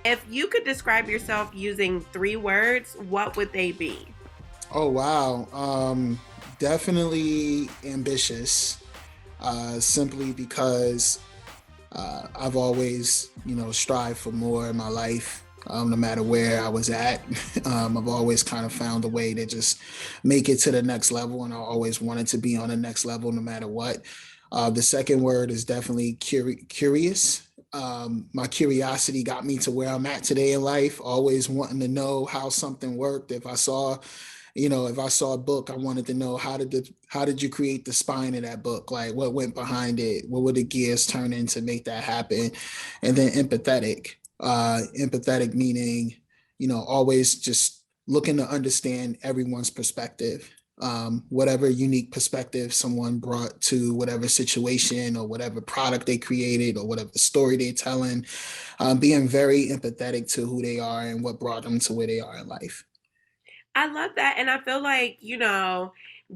If you could describe yourself using 3 words, what would they be? Oh wow. Definitely ambitious. Simply because I've always, strived for more in my life. No matter where I was at, I've always kind of found a way to just make it to the next level, and I always wanted to be on the next level, no matter what. The second word is definitely curious. My curiosity got me to where I'm at today in life, always wanting to know how something worked. If I saw a book, I wanted to know how did you create the spine of that book? Like what went behind it? What would the gears turn in to make that happen? And then empathetic. Empathetic meaning, always just looking to understand everyone's perspective. Whatever unique perspective someone brought to whatever situation or whatever product they created or whatever story they're telling, being very empathetic to who they are and what brought them to where they are in life. I love that. And I feel like,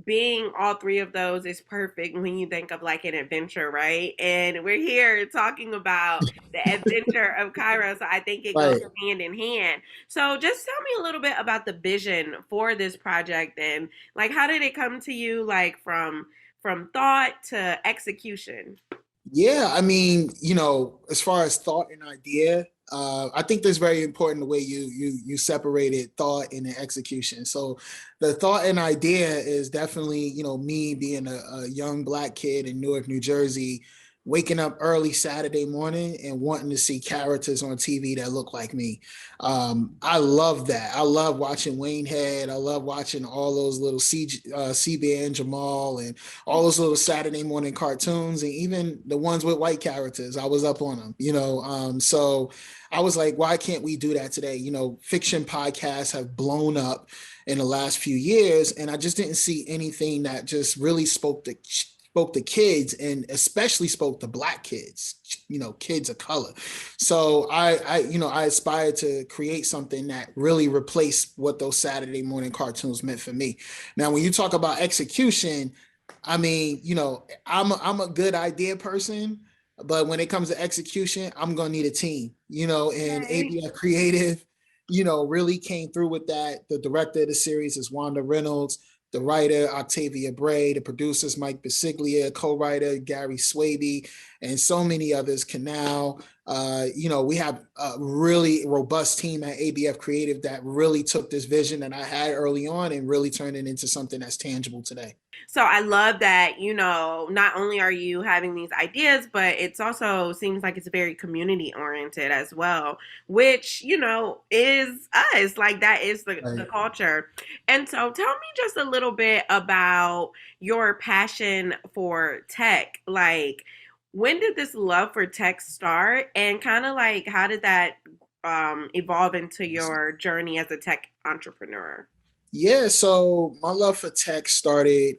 being all three of those is perfect when you think of like an adventure, right? And we're here talking about the adventure of Cairo. So I think it goes Right. hand in hand. So just tell me a little bit about the vision for this project and like how did it come to you like from thought to execution? Yeah, I mean, as far as thought and idea, I think that's very important the way you separated thought and the execution. So the thought and idea is definitely, me being a young black kid in Newark, New Jersey, waking up early Saturday morning and wanting to see characters on TV that look like me. I love that. I love watching Wayne Head. I love watching all those little CBN Jamal and all those little Saturday morning cartoons, and even the ones with white characters. I was up on them. So I was like, why can't we do that today? Fiction podcasts have blown up in the last few years, and I just didn't see anything that just really spoke to kids, and especially spoke to black kids, kids of color. So I aspired to create something that really replaced what those Saturday morning cartoons meant for me. Now when you talk about execution, I mean, I'm a good idea person, but when it comes to execution, I'm gonna need a team. And Okay. ABF Creative, really came through with that. The director of the series is Wanda Reynolds, the writer Octavia Bray, the producers Mike Bisiglia, co-writer Gary Swaby, and so many others. Canal. We have a really robust team at ABF Creative that really took this vision that I had early on and really turned it into something that's tangible today. So I love that, not only are you having these ideas, but it's also seems like it's very community oriented as well, which, is us. Like that is the Right. culture. And so tell me just a little bit about your passion for tech. Like when did this love for tech start and kind of like how did that evolve into your journey as a tech entrepreneur? Yeah, so my love for tech started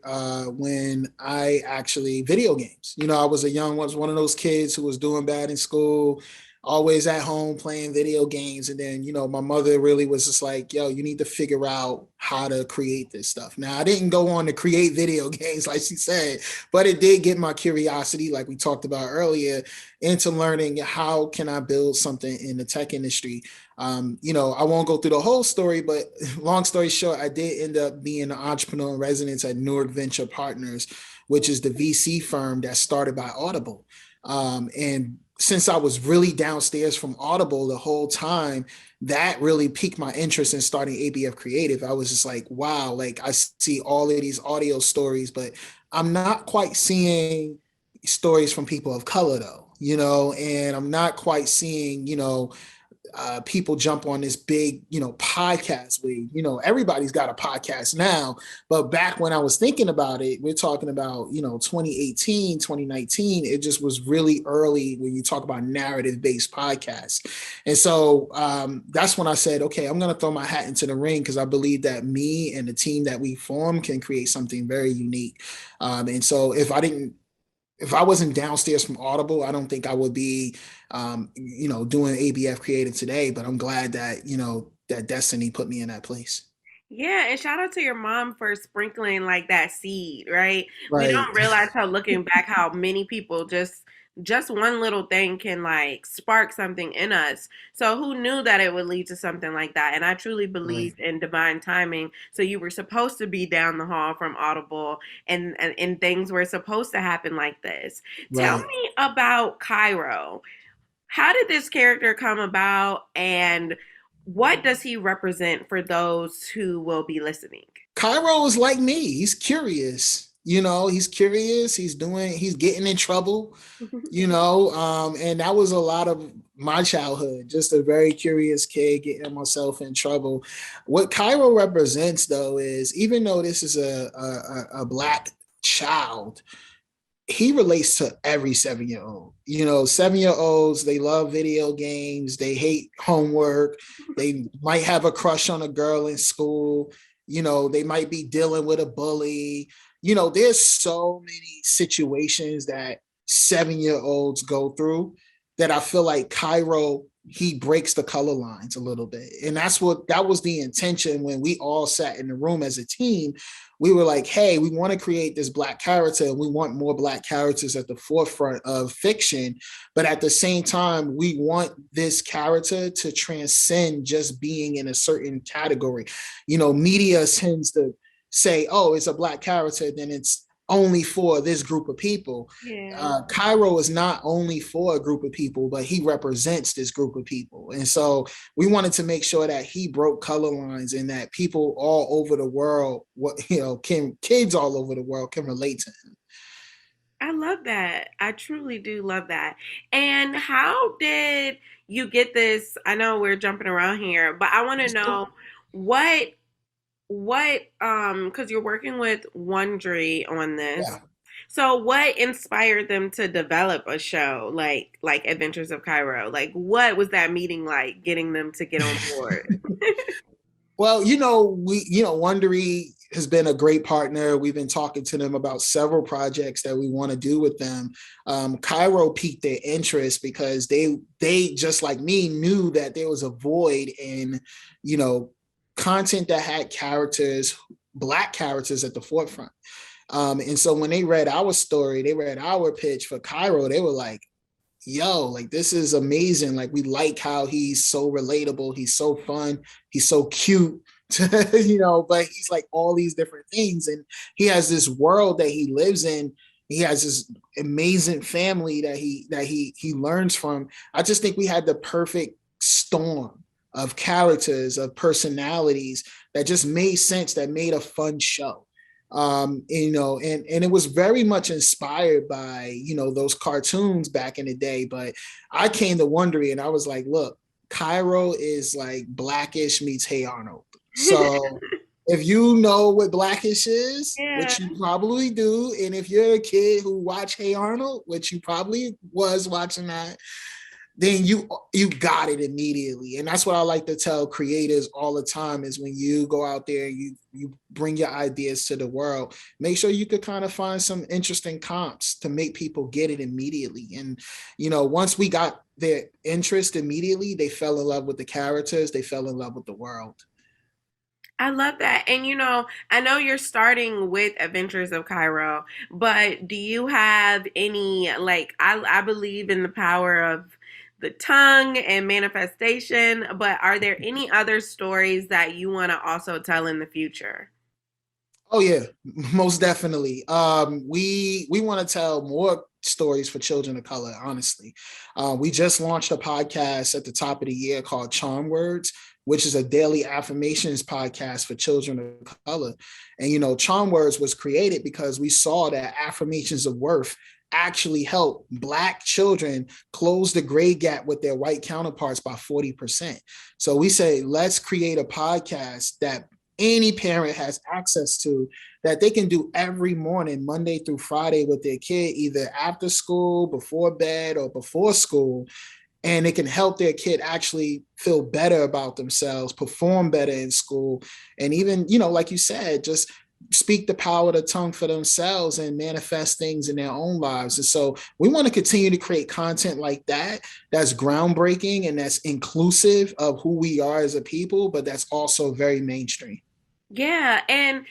when I actually video games. Was one of those kids who was doing bad in school, always at home playing video games, and then my mother really was just like, "Yo, you need to figure out how to create this stuff." Now, I didn't go on to create video games like she said, but it did get my curiosity, like we talked about earlier, into learning how can I build something in the tech industry. I won't go through the whole story, but long story short, I did end up being an entrepreneur in residence at Newark Venture Partners, which is the VC firm that started by Audible. And since I was really downstairs from Audible the whole time, that really piqued my interest in starting ABF Creative. I was just like, wow, like I see all of these audio stories, but I'm not quite seeing stories from people of color though, and I'm not quite seeing, people jump on this big, podcast wave. Everybody's got a podcast now, but back when I was thinking about it, we're talking about, 2018, 2019. It just was really early when you talk about narrative based podcasts. And so that's when I said, okay, I'm going to throw my hat into the ring because I believe that me and the team that we form can create something very unique. And so if I wasn't downstairs from Audible, I don't think I would be, doing ABF Creative today. But I'm glad that that destiny put me in that place. Yeah, and shout out to your mom for sprinkling like that seed, right? We Right. don't realize how looking back how many people just just one little thing can like spark something in us. So who knew that it would lead to something like that? And I truly Right. believed in divine timing. So you were supposed to be down the hall from Audible, and things were supposed to happen like this. Tell Right. me about Cairo. How did this character come about, and what does he represent for those who will be listening? Cairo is like me. He's curious. He's curious. He's getting in trouble, and that was a lot of my childhood, just a very curious kid getting myself in trouble. What Cairo represents, though, is even though this is a black child, he relates to every 7-year old. 7-year olds, they love video games, they hate homework, they might have a crush on a girl in school, they might be dealing with a bully. There's so many situations that 7-year olds go through that I feel like Cairo, he breaks the color lines a little bit. And that was the intention when we all sat in the room as a team. We were like, hey, we want to create this black character and we want more black characters at the forefront of fiction. But at the same time, we want this character to transcend just being in a certain category. Media tends to say, oh, it's a black character, then it's only for this group of people. Yeah. Cairo is not only for a group of people, but he represents this group of people. And so we wanted to make sure that he broke color lines and that people all over the world, kids all over the world can relate to him. I love that. I truly do love that. And how did you get this? I know we're jumping around here, but I want to know what because you're working with Wondery on this. Yeah. So what inspired them to develop a show like Adventures of Cairo? Like what was that meeting like getting them to get on board? Well, Wondery has been a great partner. We've been talking to them about several projects that we want to do with them. Cairo piqued their interest because they just like me knew that there was a void in, content that had characters, black characters at the forefront. And so when they read our story, they read our pitch for Cairo, they were like, yo, like this is amazing. Like we like how he's so relatable, he's so fun, he's so cute. But he's like all these different things. And he has this world that he lives in. He has this amazing family that he learns from. I just think we had the perfect storm of characters, of personalities that just made sense, that made a fun show. And it was very much inspired by, those cartoons back in the day. But I came to Wondery and I was like, look, Cairo is like Blackish meets Hey Arnold. So if you know what Blackish is, Yeah. which you probably do, and if you're a kid who watched Hey Arnold, which you probably was watching that, then you got it immediately. And that's what I like to tell creators all the time is when you go out there and you bring your ideas to the world, make sure you could kind of find some interesting comps to make people get it immediately. And once we got their interest immediately, they fell in love with the characters, they fell in love with the world. I love that. And I know you're starting with Adventures of Cairo, but do you have any like I believe in the power of the tongue and manifestation, but are there any other stories that you want to also tell in the future? Oh yeah, most definitely. We want to tell more stories for children of color. Honestly, we just launched a podcast at the top of the year called Charm Words, which is a daily affirmations podcast for children of color. And Charm Words was created because we saw that affirmations of worth actually help Black children close the grade gap with their white counterparts by 40%. So we say, let's create a podcast that any parent has access to, that they can do every morning, Monday through Friday, with their kid, either after school, before bed, or before school. And it can help their kid actually feel better about themselves, perform better in school, and even, like you said, just speak the power of the tongue for themselves and manifest things in their own lives. And so we want to continue to create content like that, that's groundbreaking and that's inclusive of who we are as a people, but that's also very mainstream. Yeah, and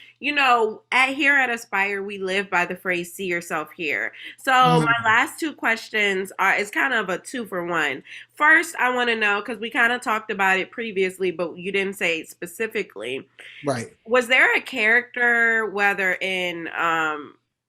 at here at Aspire, we live by the phrase "see yourself here." So my Mm, last two questions are it's kind of a two for one. First, I want to know because we kind of talked about it previously, but you didn't say specifically. right. Was there a character, whether in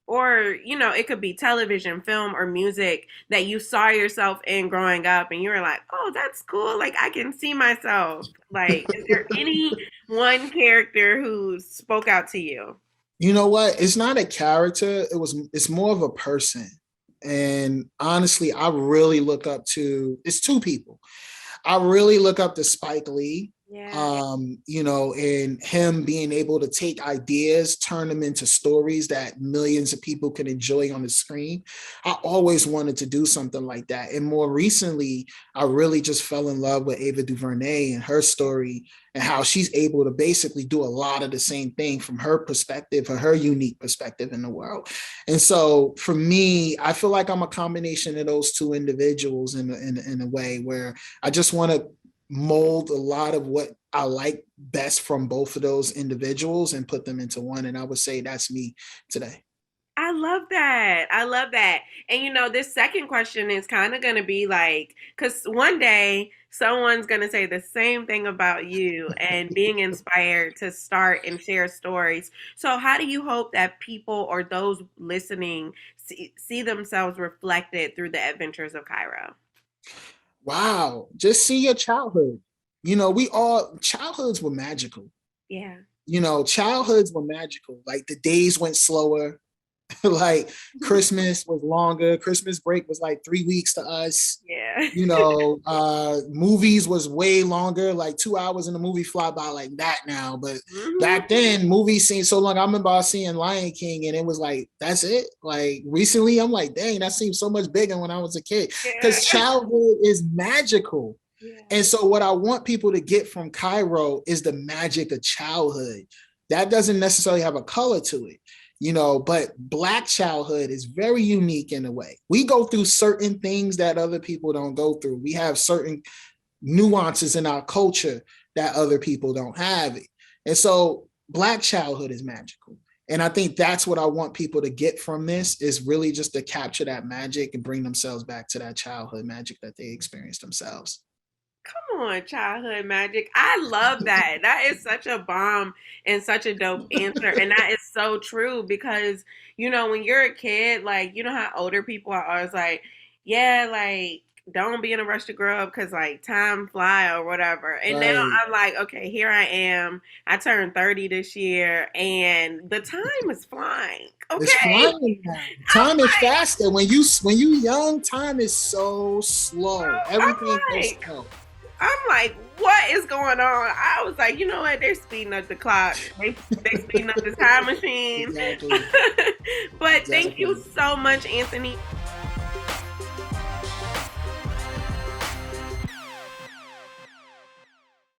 or it could be television, film, or music that you saw yourself in growing up and you were like, oh, that's cool, like I can see myself, like is there any one character who spoke out to you? You know what? It's not a character. It's more of a person. And honestly, I really look up to it's two people. I really look up to Spike Lee, Yeah. and him being able to take ideas, turn them into stories that millions of people can enjoy on the screen. I always wanted to do something like that. And more recently, I really just fell in love with Ava DuVernay and her story and how she's able to basically do a lot of the same thing from her perspective, or her unique perspective in the world. And so for me, I feel like I'm a combination of those two individuals in a way where I just want to mold a lot of what I like best from both of those individuals and put them into one. And I would say that's me today. I love that. I love that. And this second question is kind of going to be like, because one day someone's going to say the same thing about you and being inspired to start and share stories. So, how do you hope that people or those listening see themselves reflected through the adventures of Cairo? Wow. Just see your childhood. Childhoods were magical. Yeah. Childhoods were magical. Like the days went slower. Like Christmas was longer. Christmas break was like 3 weeks to us. Yeah. Movies was way longer. Like 2 hours in the movie fly by like that now. But Hmm. back then, movies seemed so long. I remember seeing Lion King, and it was like, that's it. Like recently, I'm like, dang, that seems so much bigger when I was a kid. Because Yeah. childhood is magical. Yeah. And so, what I want people to get from Cairo is the magic of childhood. That doesn't necessarily have a color to it, but Black childhood is very unique in a way. We go through certain things that other people don't go through. We have certain nuances in our culture that other people don't have. And so, Black childhood is magical. And I think that's what I want people to get from this is really just to capture that magic and bring themselves back to that childhood magic that they experienced themselves. Come on, childhood magic. I love that. That is such a bomb and such a dope answer. And that is so true because, when you're a kid, like, how older people are always like, yeah, like, don't be in a rush to grow up because, like, time fly or whatever. And now Right. I'm like, okay, here I am. I turned 30 this year and the time is flying. It's Okay. flying now. Time is faster. When you young, time is so slow. I'm Everything goes like, slow. I'm like, what is going on? I was like, you know what? They're speeding up the clock. They speeding up the time machine. Exactly. But thank you Exactly. so much, Anthony.